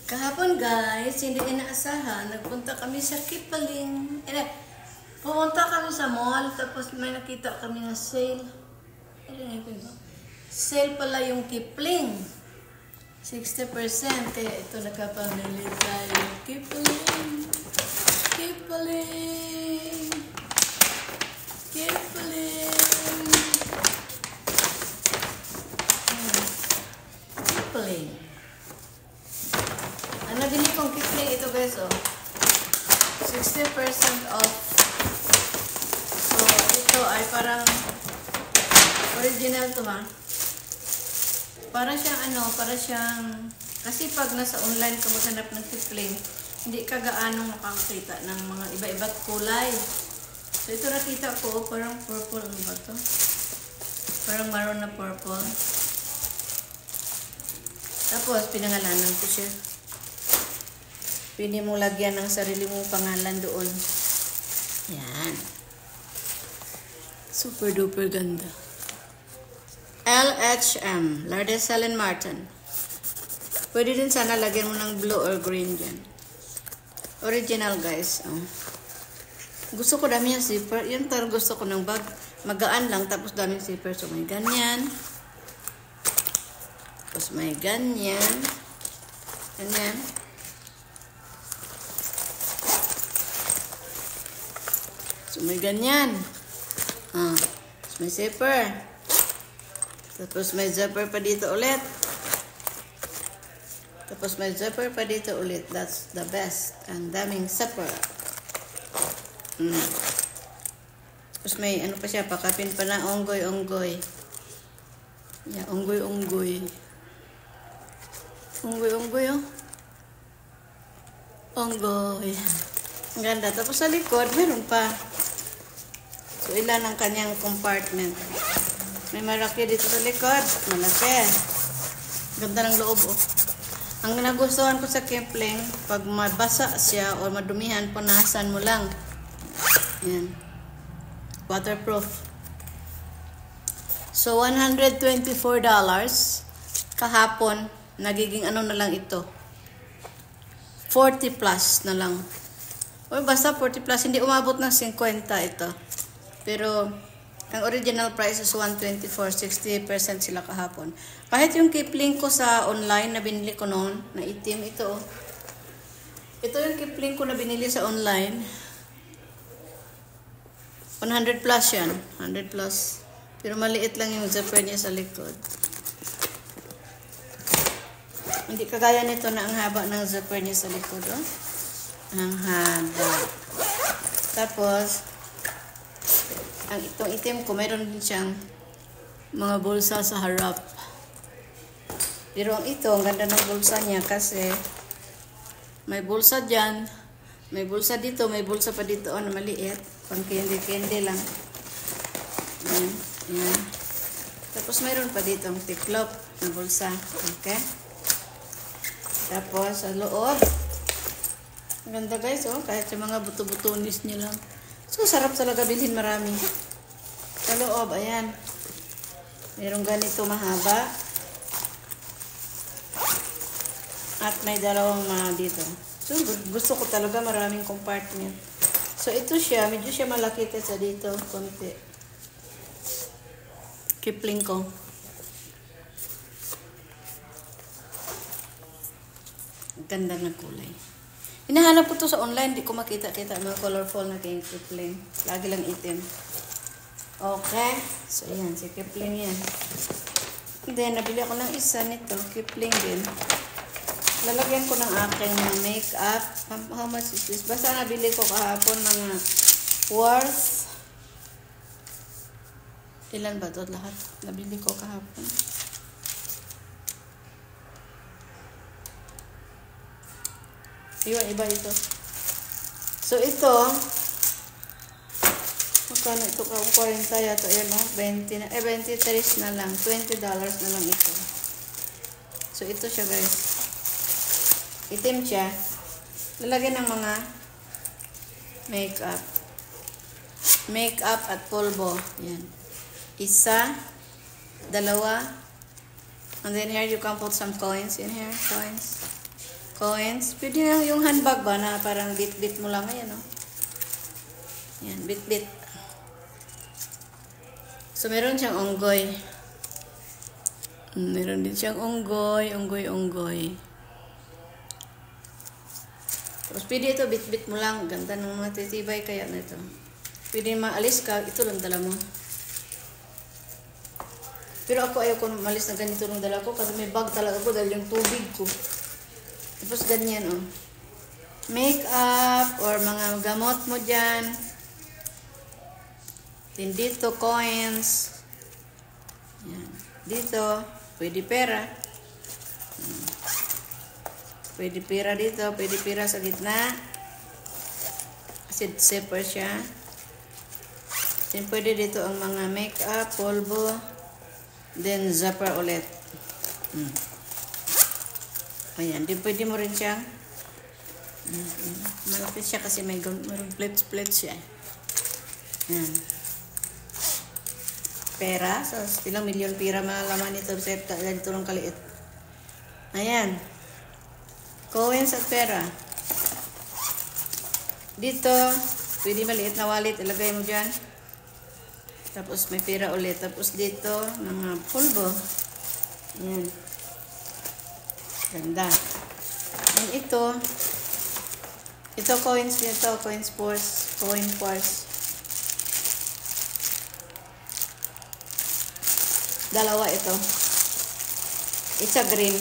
Kahapon guys, hindi inaasahan, nagpunta kami sa Kipling. Pumunta kami sa mall, tapos may nakita kami na sale. Sale pala yung Kipling. 60%. Kaya ito nakapamili tayo. Kipling. Kipling. Kipling. Kipling. Ang nabili kong Kipling ito guys, oh. 60% off. So, ito ay parang original to ha. Para siyang kasi pag nasa online ka maghanap ng Kipling, hindi ka gaanong makakita ng mga iba-iba't kulay. So, ito nakita ko, parang purple, ano ba to? Parang maroon na purple. Tapos, pinangalanan ko siya. Pwede mo lagyan ng sarili mong pangalan doon. Yan. Super duper ganda. LHM. Lourdes Helen Martin. Pwede din sana lagyan mo ng blue or green dyan. Original guys. Oh. Gusto ko dami yung zipper. Yun parang gusto ko ng bag. Magaan lang tapos daming zipper. So may ganyan. Tapos may ganyan. Ganyan. So, may ganyan. Tapos may zipper. Tapos may zipper pa dito ulit. Tapos may zipper pa dito ulit. That's the best. Ang daming zipper. Tapos may ano pa siya. Pakapin pa na onggoy-onggoy. Yeah, onggoy-onggoy. Onggoy-onggoy, oh. Onggoy. Ang ganda. Tapos sa likod, meron pa. So, ilan ang kanyang compartment. May malaki dito sa likod. Malaki. Ganda ng loob, oh. Ang nagustuhan ko sa Kipling, pag mabasa siya o madumihan, punasan mo lang. Yan. Waterproof. So, $124. Kahapon, nagiging ano na lang ito. 40 plus na lang. O, basta 40 plus. Hindi umabot ng 50 ito. Pero, ang original price is $124. 60% sila kahapon. Kahit yung Kipling ko sa online na binili ko noon, na itim, ito. Ito yung Kipling ko na binili sa online. 100 plus yan. 100 plus. Pero maliit lang yung zipper niya sa likod. Hindi kagaya nito na ang haba ng zipper niya sa likod. Oh. Ang haba. Tapos, ang itong itim ko, mayroon din siyang mga bulsa sa harap. Pero ang ito, ang ganda ng bulsa niya kasi may bulsa dyan, may bulsa dito, may bulsa pa dito na maliit. Pang candy lang. Ayan, ayan. Tapos mayroon pa dito ang tiklop na bulsa. Okay? Tapos sa loob, ang ganda guys, oh, kahit sa mga buto-butonis niya lang. So, sarap talaga bilhin marami. Sa loob, ayan. Mayroong ganito mahaba. At may dalawang dito. So, gusto ko talaga maraming compartment. So, ito siya. Medyo siya malaki sa dito. Konti. Kipling ko. Ganda ng kulay. Hinahanap ko to sa online, di ko makita-kita mga colorful na Kipling. Lagi lang itim. Okay. So, ayan. Si Kipling yan. And then, nabili ako ng isa nito. Kipling din. Lalagyan ko ng aking makeup. How much is this? Basta nabili ko kahapon mga worth. Ilan ba ito lahat? Nabili ko kahapon. Iba ito. So, ito, magkano ito ka? 40 yata. Ayan, no? 20 na, 23 na lang. $20 na lang ito. So, ito siya, guys. Itim siya. Lalagyan ng mga makeup. Makeup at pulbo. Yan. Isa, dalawa. And then here, you can put some coins in here. Coins. Coins. Pwede lang yung handbag ba na parang bit-bit mo lang. Ayan, oh. Yan, bit-bit. So, meron siyang unggoy. Meron din siyang unggoy. Tapos, pwede ito, bit-bit mo lang. Ganda ng matitibay kaya na ito. Pwede maalis ka, ito lang dala mo. Pero ako ayaw ko malis na ganito ng dala ko kasi may bag talaga ko dahil yung tubig ko. Tapos ganyan, oh. Make-up or mga gamot mo dyan. Then dito, coins. Yan. Dito, pwede pera. Pwede pera dito, pwede pera sa gitna. Kasi zipper siya. Then pwede dito ang mga make-up, polvo. Then zipper ulit. Ayan, di pwede mo rin siyang malapit siya kasi may plates siya. Ayan. Pera, so ilang milyon pera malalaman nito sa ganito ng kaliit. Ayan. Coins at pera. Dito, pwede maliit na wallet, ilagay mo dyan. Tapos may pera ulit. Tapos dito, mga pulbo. Ayan. Ganda. And ito coins nito, coins purse, coin purse. Dalawa ito. It's a green.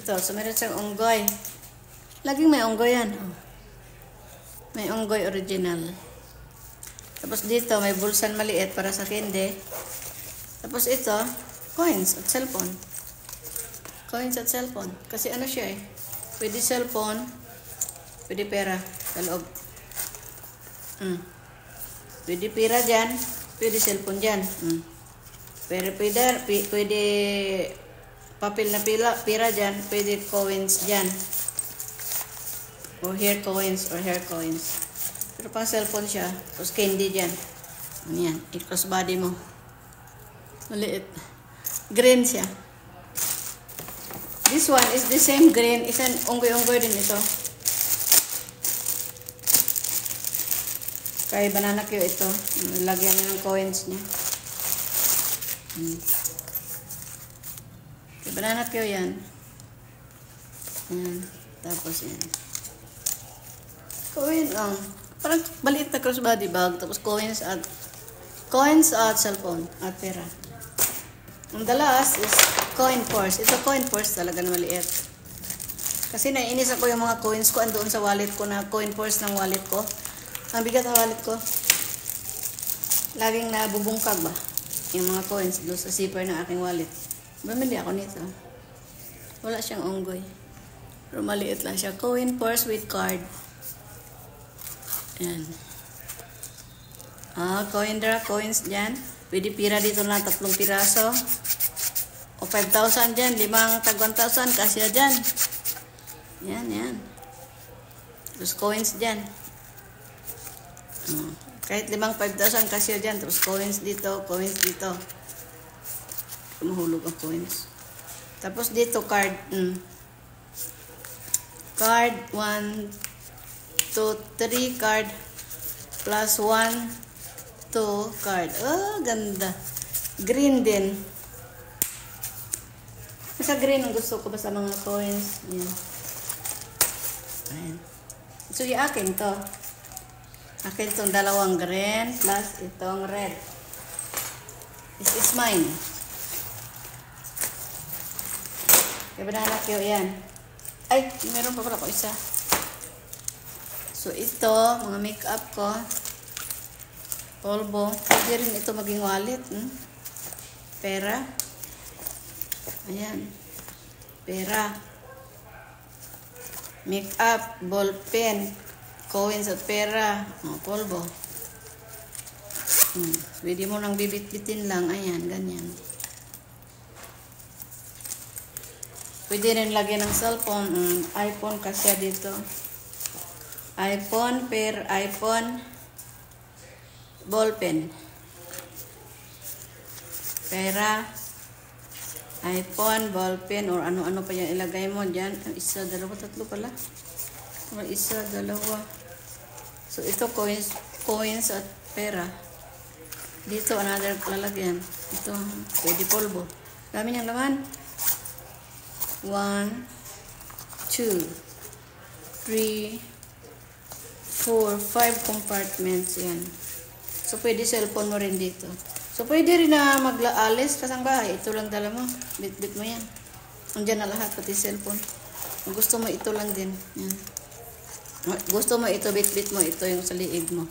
Ito, so meron siyang unggoy. Laging may unggoy yan. Oh. May unggoy original. Tapos dito, may bulsan maliit para sa candy. Tapos ito, coins at cellphone. Coins at cellphone. Kasi ano siya eh. Pwede cellphone, pwede pera sa loob. Pwede pera dyan, pwede cellphone dyan. Pwede papel na pera dyan, pwede coins dyan. Or hair coins or hair coins. Pero pang cellphone siya, tapos candy dyan. Ano yan, i-cross body mo. Maliit. Green siya. This one is the same green. Isang unggoy-unggoy din ito. Kaya banana Q ito. Lagyan niya ng coins niya. Kaya banana Q yan. Yan. Tapos yan. Coin parang maliit na crossbody bag. Tapos coins at cellphone at pera. And the last is coin purse. Ito coin purse talaga na maliit. Kasi naiinis ako yung mga coins ko andoon sa wallet ko na coin purse ng wallet ko. Ang bigat ng wallet ko. Laging nabubungkag ba? Yung mga coins doon sa zipper ng aking wallet. Bumili ako nito. Wala siyang unggoy. Pero maliit lang siya. Coin purse with card. Ayan. Coins dyan. Pwede pira dito na 3 piraso. O 5,000 dyan. 5 tag 1,000. Kasya dyan. Yan. Tapos coins dyan. Kahit 5,000 kasya dyan. Tapos coins dito. Mahulog ang coins. Tapos dito card. Card 1, 2, 3 card. Plus 1, 2 card. Oh, ganda. Green din. Basta green ang gusto ko basta mga coins. Yan. Ayan. So, yung akin to. Akin itong 2 green plus itong red. This is mine. Kaya banana Q yan. Ay, meron pa pala ko isa. So, ito, mga makeup ko. Polvo. Pwede rin ito maging wallet. Pera. Ayan. Pera. Makeup. Ball pen. Coins at pera. Polvo. Pwede mo nang bibit-bitin lang. Ayan, ganyan. Pwede rin lagyan ng cellphone. iPhone kasi dito. iPhone, ballpen. Pera. iPhone, ballpen, or ano-ano pa yung ilagay mo dyan. Isa, dalawa, tatlo pala. Isa, dalawa. So, ito coins at pera. Dito, another lalagyan. Ito, pwede polvo. Dami niyang laman. 1, 2, 3, 4, 5 compartments. Yan. So, pwede cellphone mo rin dito. So, pwede rin na mag-aalis kasang bahay. Ito lang dala mo. Bit-bit mo yan. Nandiyan na lahat, pati cellphone. Kung gusto mo, ito lang din. Yan. Gusto mo ito, bit-bit mo. Ito yung sa liig mo.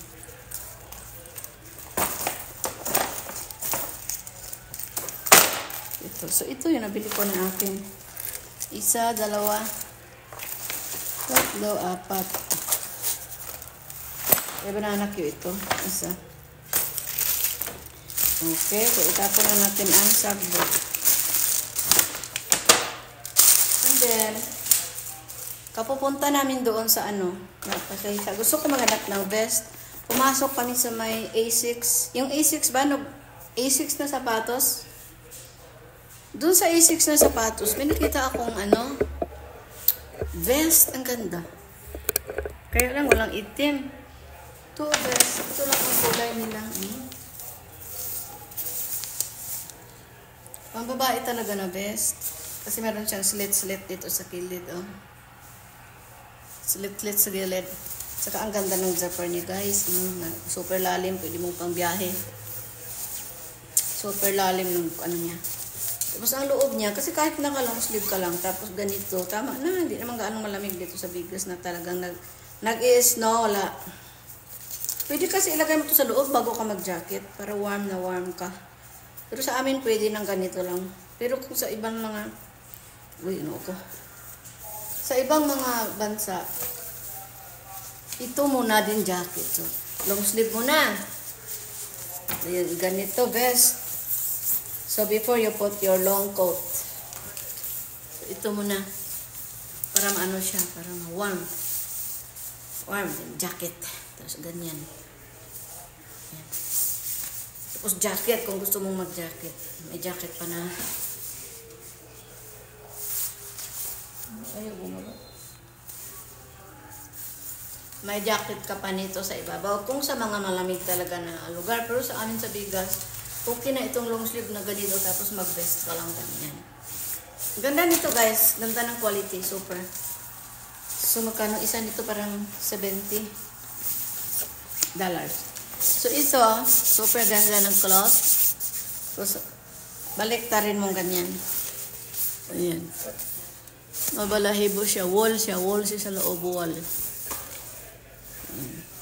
Ito. So, ito yung nabili ko na akin. Isa, dalawa, tatlo, apat. May banana cue ito. Isa. Okay, so itapon na natin ang sagbo. And then, kapupunta namin doon sa ano, gusto ko maghanap ng vest. Pumasok kami sa may A6. Yung A6 ba? No, A6 na sapatos? Doon sa A6 na sapatos, may nakita akong ano, vest. Ang ganda. Kaya lang, walang itim. Ito, vest. Ito lang ang kulay nila. Ang babae talaga na best. Kasi meron siyang slit-slit dito sa kilid. Oh. Slit-slit sa gilid. Saka ang ganda ng zipper niya, guys. Super lalim. Pwede mong pang biyahe. Super lalim ng ano niya. Tapos ang loob niya, kasi kahit naka-long sleeve ka lang, tapos ganito, tama na. Hindi naman gaano malamig dito sa Bigas na talagang nag-i-snow. Wala. Pwede kasi ilagay mo to sa loob bago ka mag-jacket. Para warm na warm ka. Pero sa amin pwede ng ganito lang. Pero kung sa ibang mga sa ibang mga bansa, ito muna din jacket. So, long sleeve muna. Ayan, ganito best. So before you put your long coat. So, ito muna. Para maano siya, para warm. Warm jacket. Tapos ganyan. Ayan. Tapos jacket kung gusto mong mag-jacket. May jacket pa na. Ayaw bumaba. May jacket ka pa nito sa ibabaw. Kung sa mga malamig talaga na lugar. Pero sa amin sa Bigas, okay na itong long sleeve na ganito. Tapos mag-vest ka lang ganyan. Ganda nito guys. Ganda ng quality. Super. So magkano isa nito? Parang $70. So, ito, super ganda ng cloth. So, baliktarin mong ganyan. Ayan. Mabalahibo siya. Wall siya. Wall siya sa loob. Wall.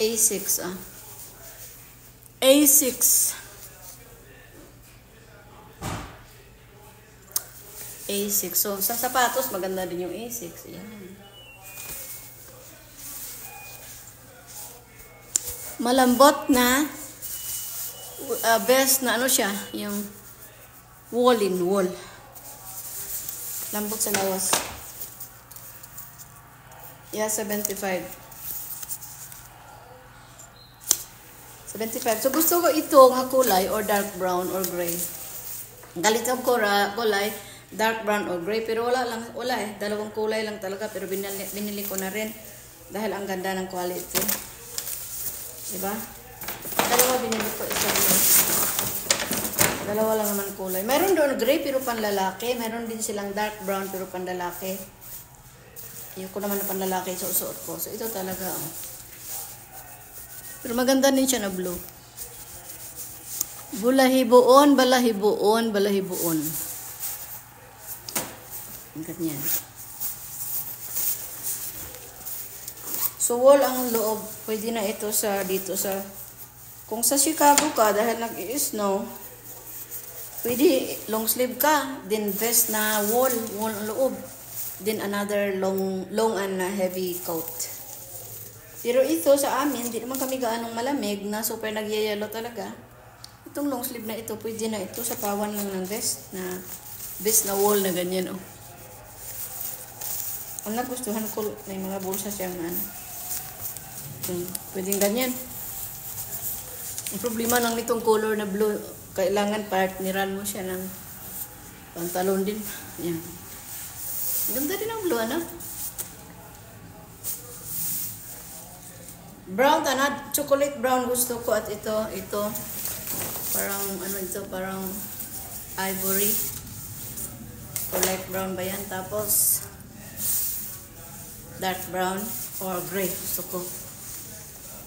A6, ah. A6. A6. So, sa sapatos, maganda din yung A6. Ayan. Malambot na vest na ano siya, yung wall. Lambot sa lawas. Yeah, 75. So gusto ko ito nga kulay or dark brown or gray. Galit ang kulay, dark brown or gray, pero wala eh. Dalawang kulay lang talaga, pero binili ko na rin dahil ang ganda ng quality. Diba? Dalawa binili ko. Isa din. Dalawa lang naman kulay. Meron doon gray pero panlalaki. Meron din silang dark brown pero panlalaki. Ayoko naman na panlalaki sa suot ko. So ito talaga. Oh. Pero maganda din siya na blue. Balahiboon. Ganyan. So, wall ang loob. Pwede na ito dito sa, kung sa Chicago ka, dahil nag-i-snow, pwede long sleeve ka, then vest na wall ang loob. Then another long and heavy coat. Pero ito sa amin, hindi naman kami gaanong malamig na super nagyayelo talaga. Itong long sleeve na ito, pwede na ito sa pawan lang ng vest na wall na ganyan. Oh. Ang nagustuhan ko, may mga bulsa siyang pwedeng ganyan. Ang problema lang nitong color na blue, kailangan partneran mo siya ng Pantalon din. Yan. Ganda din ang blue, ano? Brown, tanad. Chocolate brown gusto ko. At ito. Parang, ano ito? Parang ivory. Or light brown ba yan? Tapos, dark brown or gray. Gusto ko.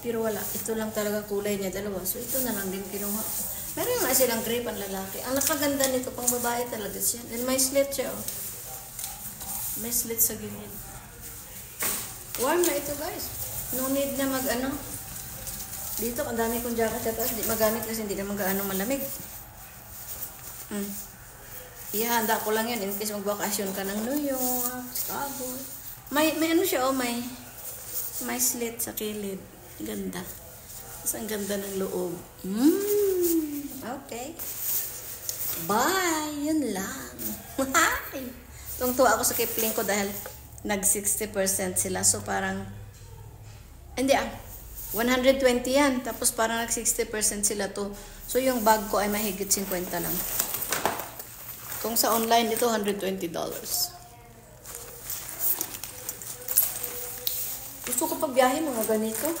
Pero wala. Ito lang talaga kulay niya. Dalawa. So, ito na lang din kinuha. Meron nga silang gray pang lalaki. Ang napaganda nito, pang babae talaga siya. And may slit siya, oh. May slit sa gilid. Warm na ito, guys. No need na mag-ano. Dito, ang dami kong jacket sa taas. Di magamit kasi hindi na mag-ano malamig. Ihanda ko lang yan in case magbakasyon ka ng New York, Chicago. May ano siya, oh, may slit sa kilid. Ganda. Mas ang ganda ng loob. Okay. Bye! Yun lang. Tungtuwa ako sa Kipling ko dahil nag 60% sila. So parang, hindi 120 yan. Tapos parang nag 60% sila to. So yung bag ko ay mahigit 50 lang. Kung sa online ito, $120. Gusto ko pag biyahe mga ganito.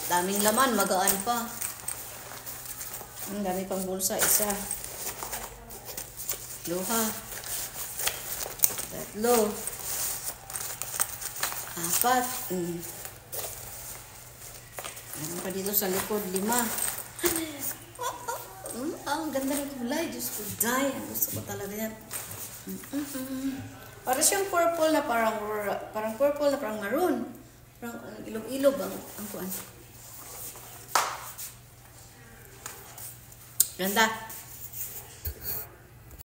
Daming laman, magaan pa. Ang dami pang bulsa. Isa. Luha. Tatlo. Apat. Ano pa dito sa likod? 5. Ang ganda ng kulay. Diyos ko, die. Gusto ko talaga yan. Para siyang purple na parang purple na parang maroon. Parang ilog-ilog ang kuan. Ganda.